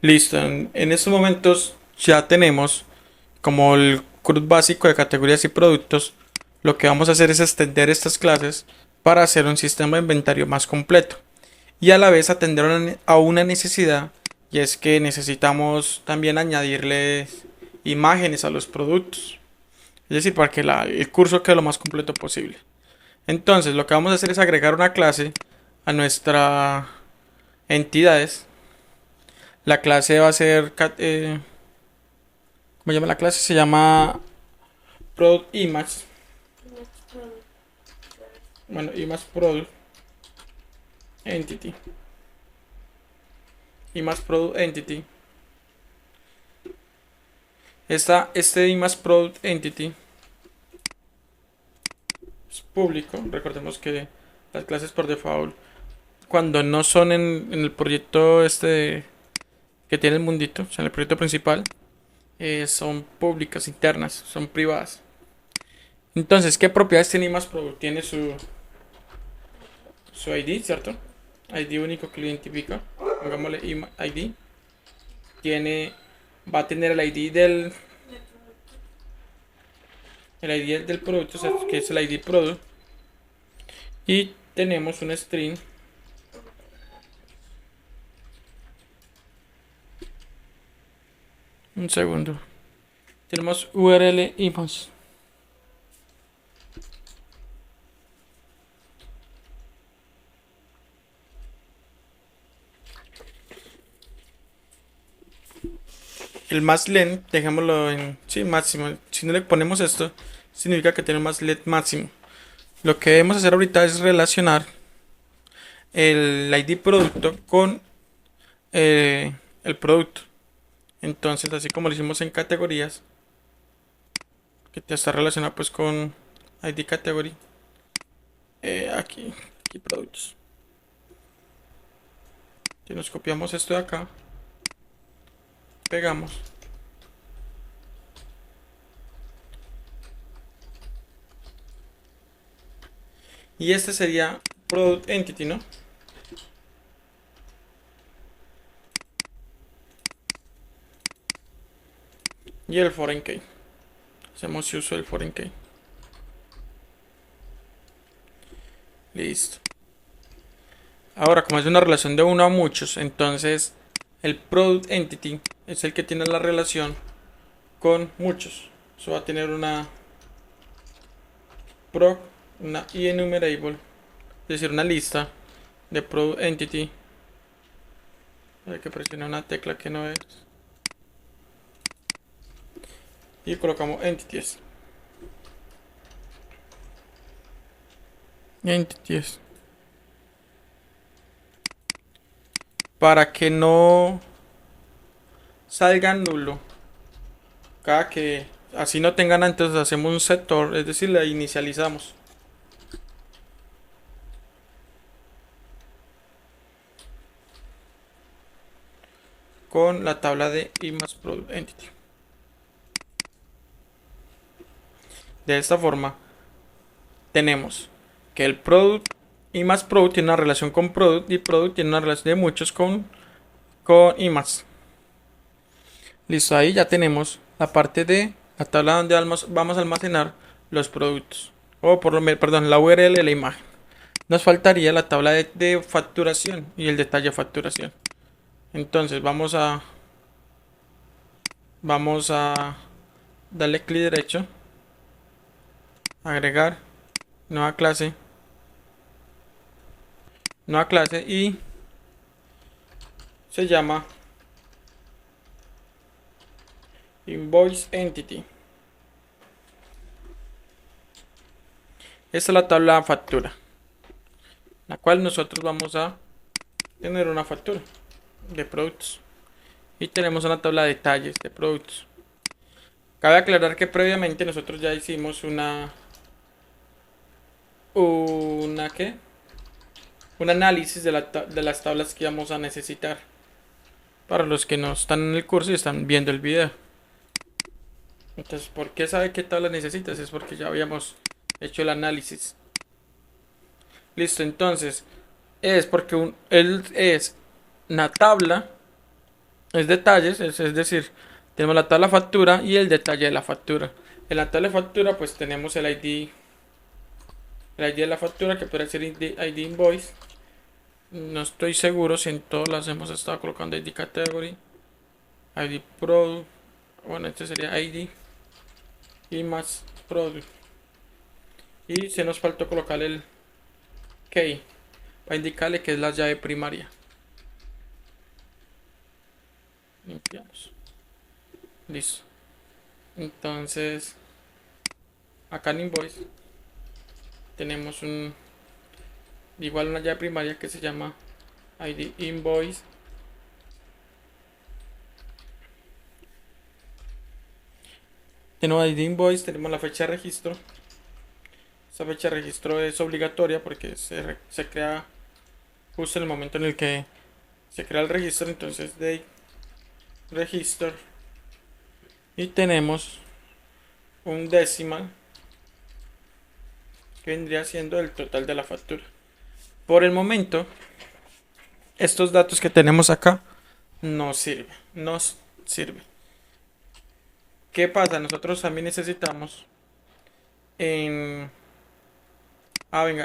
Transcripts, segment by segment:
Listo, en estos momentos ya tenemos como el CRUD básico de categorías y productos. Lo que vamos a hacer es extender estas clases para hacer un sistema de inventario más completo y a la vez atender a una necesidad, y es que necesitamos también añadirle imágenes a los productos, es decir, para que el curso quede lo más completo posible. Entonces, lo que vamos a hacer es agregar una clase a nuestra entidades. La clase va a ser, ¿cómo se llama la clase? Se llama Product Image. Bueno, Image Product Entity. Image Product Entity. Este Image Product Entity es público. Recordemos que las clases por default, cuando no son en el proyecto que tiene el mundito, o sea, en el proyecto principal, son públicas, internas, son privadas. Entonces, ¿qué propiedades tiene Image Product? Tiene su ID, ¿cierto? ID único que lo identifica. Pongámosle ID. Va a tener el ID del producto, o sea, que es el ID product. Y tenemos un string. Un segundo. Tenemos URL image. El más len, dejémoslo en sí, máximo. Si no le ponemos esto, significa que tenemos más len máximo. Lo que debemos hacer ahorita es relacionar el ID producto con el producto. Entonces, así como lo hicimos en categorías, que ya está relacionado pues con ID category, aquí productos. Si nos copiamos esto de acá, pegamos. Y este sería product entity, ¿no? Y el foreign key. Hacemos uso del foreign key. Listo. Ahora, como es una relación de uno a muchos, entonces el product entity es el que tiene la relación con muchos. Eso va a tener proc, una enumerable, es decir, una lista de product entity. Hay que presionar una tecla que no es. Y colocamos entities. Entities. Para que no salga nulo. Cada que así no tengan antes, hacemos un sector, es decir, la inicializamos. Con la tabla de image product entity. De esta forma, tenemos que el product image product tiene una relación con product y product tiene una relación de muchos con image. Listo, ahí ya tenemos la parte de la tabla donde vamos a almacenar los productos. O por lo menos, perdón, la URL de la imagen. Nos faltaría la tabla de facturación y el detalle de facturación. Entonces vamos a darle clic derecho, agregar, nueva clase, y se llama Invoice Entity. Esta es la tabla de factura, la cual nosotros vamos a tener una factura de productos. Y tenemos una tabla de detalles de productos. Cabe aclarar que previamente nosotros ya hicimos una ¿qué? Un análisis de las tablas que vamos a necesitar. Para los que no están en el curso y están viendo el video. Entonces, ¿por qué sabe qué tabla necesitas? Es porque ya habíamos hecho el análisis. Listo, entonces, es porque él es una tabla es detalles, es decir, tenemos la tabla factura y el detalle de la factura. En la tabla factura pues tenemos el ID de la factura que puede ser ID invoice. No estoy seguro si en todas las hemos estado colocando ID category, ID product, bueno este sería ID y más product. Y se nos faltó colocar el key para indicarle que es la llave primaria. Limpiamos. Listo. Entonces, acá en invoice tenemos igual una llave primaria que se llama ID invoice. Tenemos ID invoice, tenemos la fecha de registro. Esa fecha de registro es obligatoria porque se crea justo en el momento en el que se crea el registro. Entonces, date register. Y tenemos un decimal que vendría siendo el total de la factura. Por el momento, estos datos que tenemos acá nos sirve. ¿Qué pasa? Nosotros también necesitamos venga,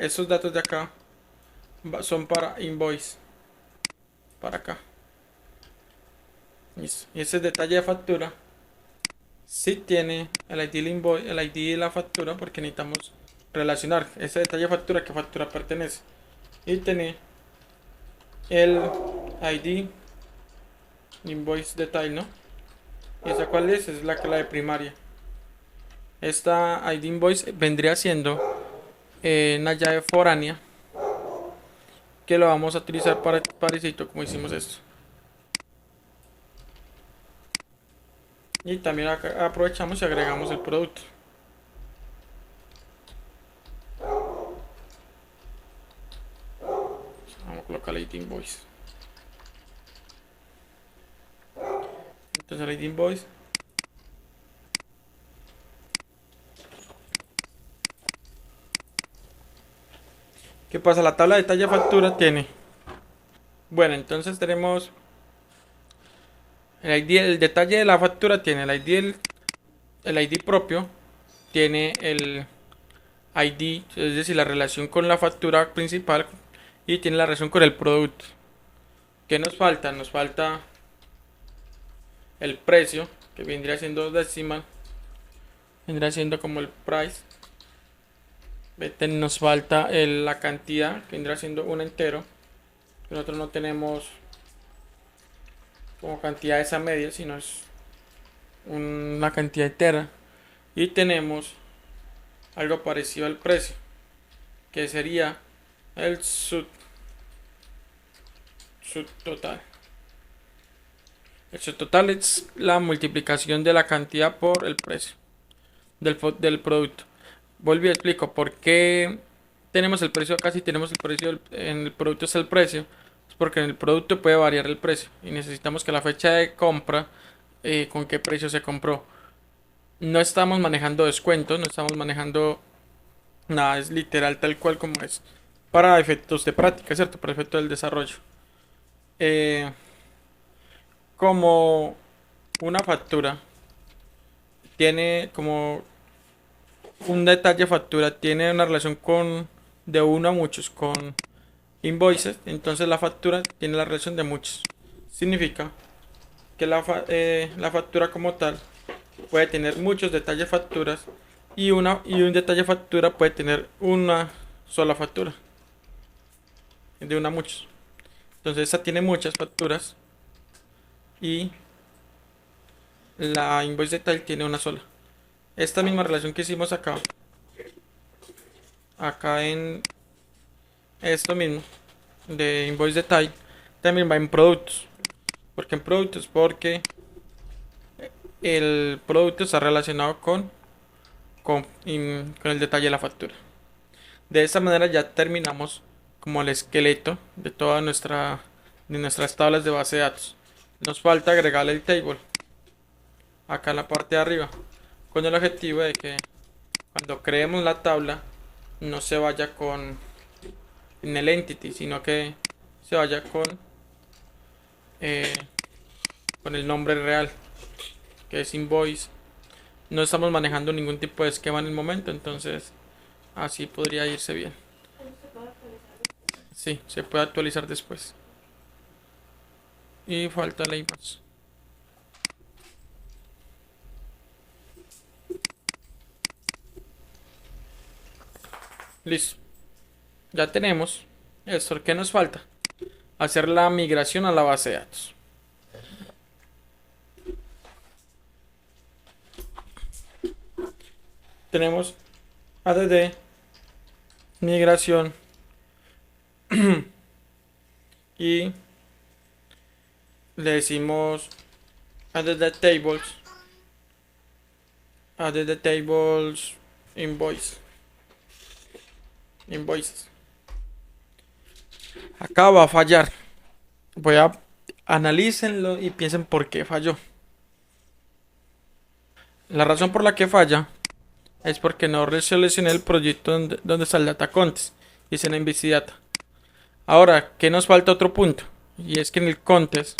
estos datos de acá son para invoice, para acá. Listo. Y ese detalle de factura sí tiene el ID del invoice, el ID de la factura, porque necesitamos relacionar ese detalle de factura, que factura pertenece, y tener el ID invoice detail, ¿no? ¿Y esa cuál es? Es la primaria. Esta ID invoice vendría siendo una llave foránea que lo vamos a utilizar para parecito como hicimos esto. Y también acá aprovechamos y agregamos el producto. Vamos a colocar el ID invoice. Entonces el ID invoice. ¿Qué pasa? La tabla de detalle factura tiene. Bueno, entonces tenemos el ID, el detalle de la factura tiene el ID propio, tiene el ID, es decir, la relación con la factura principal y tiene la relación con el producto. ¿Qué nos falta? Nos falta el precio, que vendría siendo decimal, vendría siendo como el price. Nos falta la cantidad, que vendrá siendo un entero. Nosotros no tenemos como cantidad esa media, sino es una cantidad entera. Y tenemos algo parecido al precio, que sería el subtotal. El subtotal es la multiplicación de la cantidad por el precio del producto. Volví a explico por qué tenemos el precio acá. Si tenemos el precio en el producto es el precio, es porque en el producto puede variar el precio y necesitamos que la fecha de compra, con qué precio se compró. No estamos manejando descuentos, no estamos manejando nada, es literal tal cual como es para efectos de práctica, ¿cierto? Para efectos del desarrollo. Eh, como una factura tiene como un detalle factura tiene una relación con de uno a muchos con invoices, entonces la factura tiene la relación de muchos. Significa que la factura como tal puede tener muchos detalles facturas y un detalle factura puede tener una sola factura de una a muchos. Entonces esta tiene muchas facturas y la invoice detail tiene una sola. Esta misma relación que hicimos acá en esto mismo de invoice detail también va en productos. Porque en productos, porque el producto está relacionado con el detalle de la factura. De esta manera ya terminamos como el esqueleto de de nuestras tablas de base de datos. Nos falta agregarle el table acá en la parte de arriba, con el objetivo de que cuando creemos la tabla no se vaya en el entity, sino que se vaya con con el nombre real, que es invoice. No estamos manejando ningún tipo de esquema en el momento, entonces así podría irse bien. Sí, se puede actualizar después. Y falta la imagen. Listo. Ya tenemos esto. ¿Qué nos falta? Hacer la migración a la base de datos. Tenemos add migración y le decimos add tables invoices. Acá va a fallar. Voy a analícenlo y piensen por qué falló. La razón por la que falla es porque no seleccioné el proyecto donde está el data contest y es en MVC Data. Ahora, ¿qué nos falta otro punto? Y es que en el contest,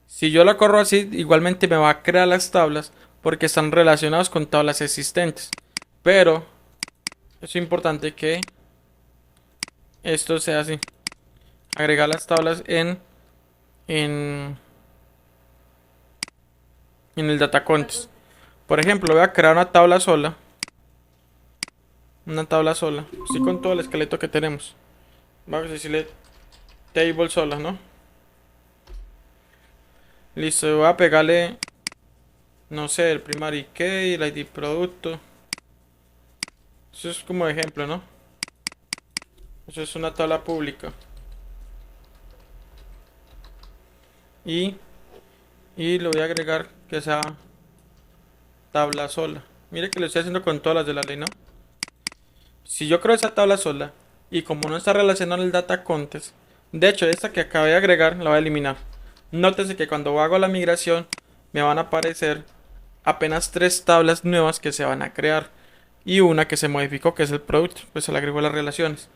si yo la corro así, igualmente me va a crear las tablas porque están relacionadas con tablas existentes. Pero es importante que esto sea así. Agregar las tablas en, en el data contest. Por ejemplo, voy a crear una tabla sola. Una tabla sola. Así con todo el esqueleto que tenemos. Vamos a decirle table sola, ¿no? Listo, voy a pegarle, no sé, el primary key, el ID producto. Eso es como ejemplo, ¿no? Eso es una tabla pública. Y, y lo voy a agregar que sea tabla sola. Mire que lo estoy haciendo con todas las de la ley, ¿no? Si yo creo esa tabla sola y como no está relacionado el data contest, de hecho esta que acabé de agregar la voy a eliminar. Nótese que cuando hago la migración me van a aparecer apenas 3 tablas nuevas que se van a crear y una que se modificó que es el producto, pues se le agregó las relaciones.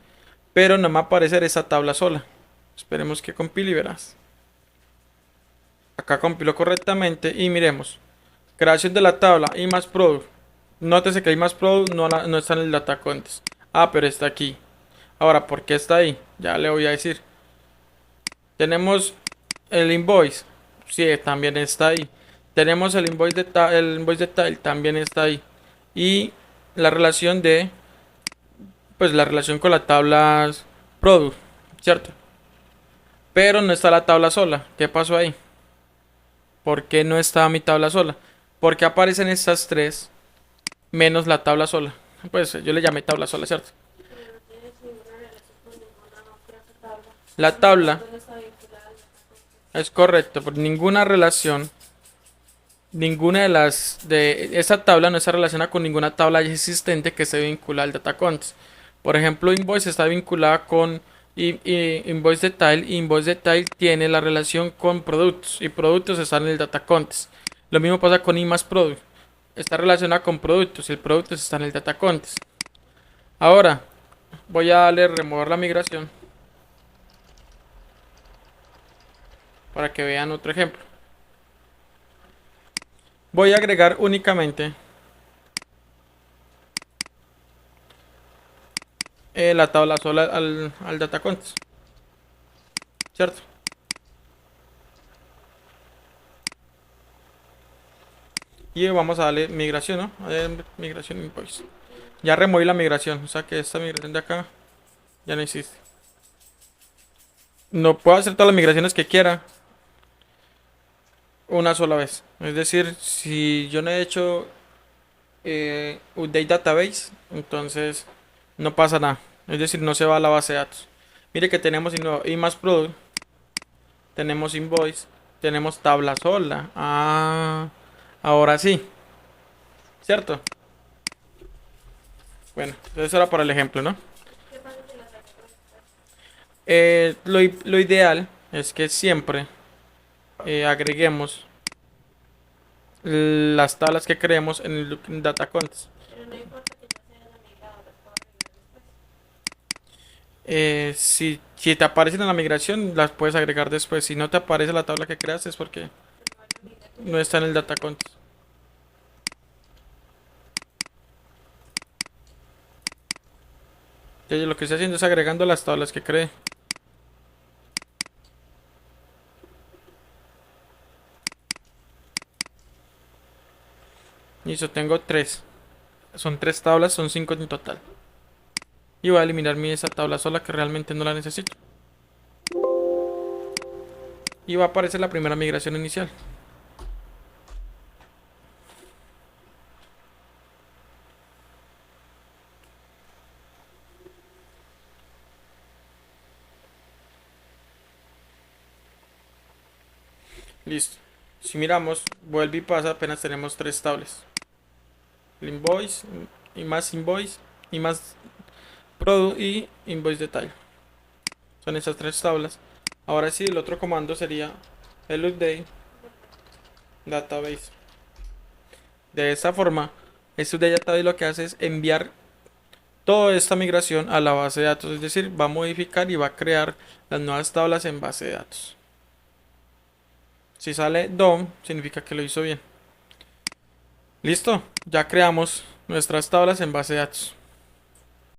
Pero no me va a aparecer esa tabla sola. Esperemos que compile y verás. Acá compiló correctamente y miremos. Creación de la tabla y más product. Nótese que hay más product no está en el data contest. Ah, pero está aquí. Ahora, ¿por qué está ahí? Ya le voy a decir. Tenemos el invoice. Sí, también está ahí. Tenemos el invoice detail, también está ahí. Y la relación pues la relación con la tabla product, ¿cierto? Pero no está la tabla sola. ¿Qué pasó ahí? ¿Por qué no está mi tabla sola? Porque aparecen estas tres menos la tabla sola. Pues yo le llamé tabla sola, ¿cierto? La tabla es correcto, por ninguna relación, ninguna de esa tabla no está relacionada con ninguna tabla ya existente que se vincula al data contest. Por ejemplo, invoice está vinculada con invoice detail y invoice detail tiene la relación con productos y productos están en el data contest. Lo mismo pasa con i más product. Está relacionada con productos y el producto está en el data contest. Ahora voy a darle remover la migración para que vean otro ejemplo. Voy a agregar únicamente la tabla sola al data contest, ¿cierto? Y vamos a darle migración, ¿no? Migración invoice. Ya removí la migración, o sea que esta migración de acá ya no existe. No puedo hacer todas las migraciones que quiera una sola vez. Es decir, si yo no he hecho update database, entonces no pasa nada. Es decir, no se va a la base de datos. Mire que tenemos y más product, tenemos invoice, tenemos tabla sola. Ah, ahora sí, ¿cierto? Bueno, eso era para el ejemplo, ¿no? Lo ideal es que siempre agreguemos las tablas que creemos en el data contest. Si te aparecen en la migración, las puedes agregar después. Si no te aparece la tabla que creaste es porque... no está en el data context. Entonces, lo que estoy haciendo es agregando las tablas que creé. Listo, tengo tres. Son tres tablas, son cinco en total. Y voy a eliminar esa tabla sola que realmente no la necesito. Y va a aparecer la primera migración inicial. Listo. Si miramos, vuelve y pasa, apenas tenemos tres tablas. El invoice, y más product y invoice detalle. Son esas tres tablas. Ahora sí, el otro comando sería el update database. De esta forma, este update database lo que hace es enviar toda esta migración a la base de datos, es decir, va a modificar y va a crear las nuevas tablas en base de datos. Si sale DOM, significa que lo hizo bien. Listo, ya creamos nuestras tablas en base de datos.